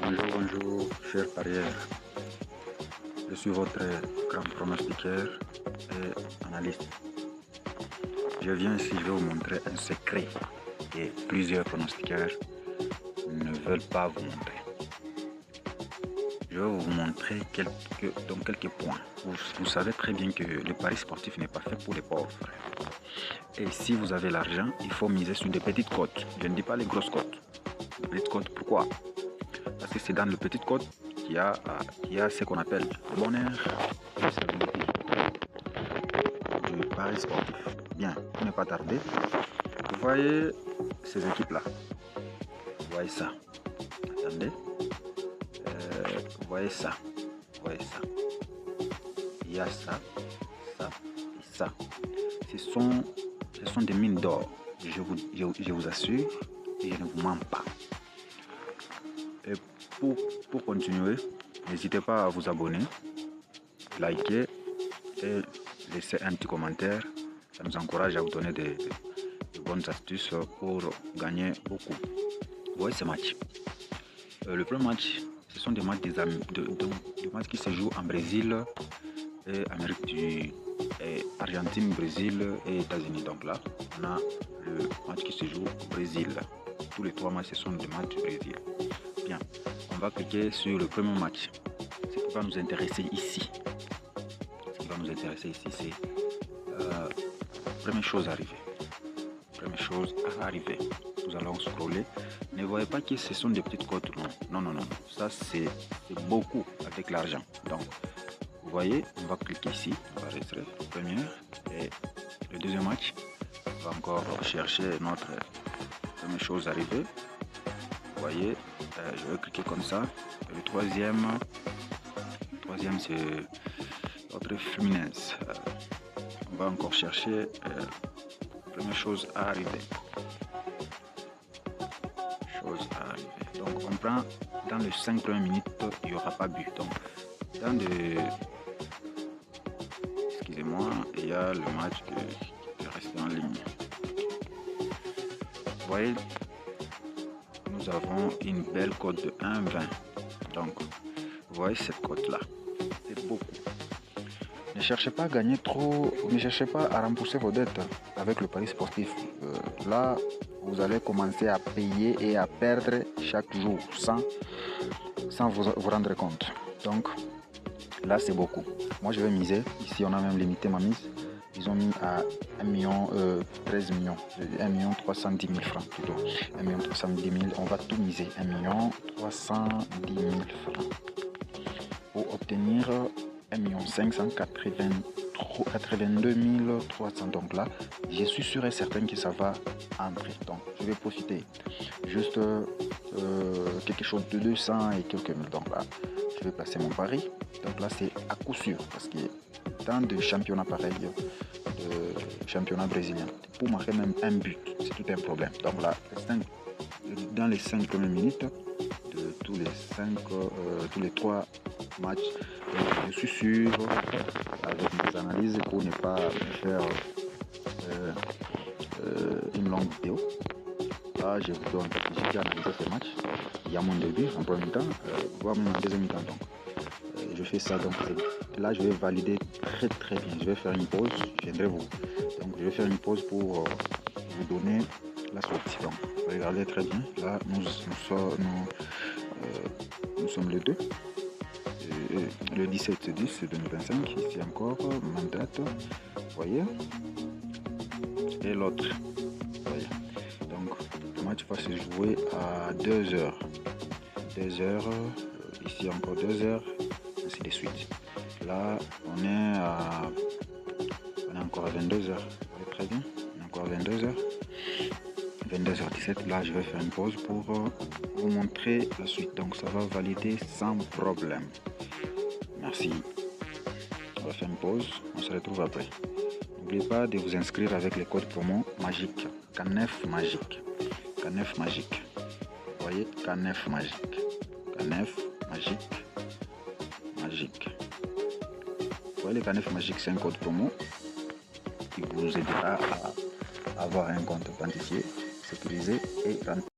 Bonjour, chers parieurs. Je suis votre grand pronostiqueur et analyste. Je viens ici, je vais vous montrer un secret que plusieurs pronostiqueurs ne veulent pas vous montrer. Je vais vous montrer dans quelques points. Vous savez très bien que le pari sportif n'est pas fait pour les pauvres. Et si vous avez l'argent, il faut miser sur des petites cotes. Je ne dis pas les grosses cotes. Les petites cotes, pourquoi? Parce que c'est dans les petites cotes qu'il y a ce qu'on appelle le bonheur et la stabilité du pari sportif. Bien, pour ne pas tarder, vous voyez ces équipes-là. Vous voyez ça. Attendez. Vous voyez ça. Vous voyez ça. Il y a ça, ça et ça. Ce sont des mines d'or. Je vous assure et je ne vous mens pas. Et pour continuer, n'hésitez pas à vous abonner, liker et laisser un petit commentaire. Ça nous encourage à vous donner de bonnes astuces pour gagner beaucoup. Vous voyez ce match. Le premier match, ce sont des matchs, des matchs qui se jouent en Brésil et Argentine, Brésil et États-Unis. Donc là, on a le match qui se joue au Brésil. Tous les trois matchs, ce sont des matchs du Brésil. Bien, on va cliquer sur le premier match. Ce qui va nous intéresser ici. C'est première chose à arriver. Nous allons scroller. Ne voyez pas que ce sont des petites cotes. Non. Ça, c'est beaucoup avec l'argent. Donc, vous voyez, on va cliquer ici. On va rester première. Et le deuxième match, on va encore chercher notre première chose à arriver. Vous voyez, je vais cliquer comme ça. Et le troisième c'est notre Fluminense. On va encore chercher première chose à arriver. Donc on prend dans les 5 premières minutes, il n'y aura pas but. Donc excusez-moi, il y a le match qui est resté en ligne. Vous voyez, nous avons une belle cote de 1,20. Donc, vous voyez cette cote-là, c'est beaucoup. Ne cherchez pas à gagner trop, ne cherchez pas à rembourser vos dettes avec le pari sportif. Là, vous allez commencer à payer et à perdre chaque jour sans vous rendre compte. Donc, là, c'est beaucoup. Moi, je vais miser. Ici, on a même limité ma mise. Ils ont mis à 13 millions, 1 310 000 francs plutôt. 1 310 000, on va tout miser. 1 310 000 francs. Pour obtenir 1 582 300. Donc là, je suis sûr et certain que ça va entrer. Donc, je vais profiter juste quelque chose de 200 et quelques mille. Donc là, je vais placer mon pari. Donc là, c'est à coup sûr parce que dans de championnats pareils, championnat brésilien, pour marquer même un but, c'est tout un problème. Donc là, dans les 5 premières minutes de tous les 3 matchs, je suis sûr, avec mes analyses, pour ne pas faire une longue vidéo. Là, je vous donne, j'ai déjà analysé ce match. Il y a mon début en premier temps, voire même en deuxième temps. Donc, je fais ça. Donc là, je vais valider très bien. Je vais faire une pause. Je viendrai vous. Donc, je vais faire une pause pour vous donner la suite. Donc, regardez très bien. Là, nous sommes le 2. Le 17-10 2025. Ici encore, même date. Vous voyez. Et l'autre. Voyez. Donc, le match va se jouer à 2h. 2h. Ici encore 2h. Ainsi de suite. Là, on est encore à 22h. Très bien. On est encore à 22h. 22h17. Là, je vais faire une pause pour vous montrer la suite. Donc, ça va valider sans problème. Merci. On va faire une pause. On se retrouve après. N'oubliez pas de vous inscrire avec les codes promo magiques. Canef magique. Canef magique. Vous voyez, Canef magique. Canef magique. Vous voyez, les Canef magique, c'est un code promo qui vous aidera à avoir un compte quantifié, sécurisé et rentable.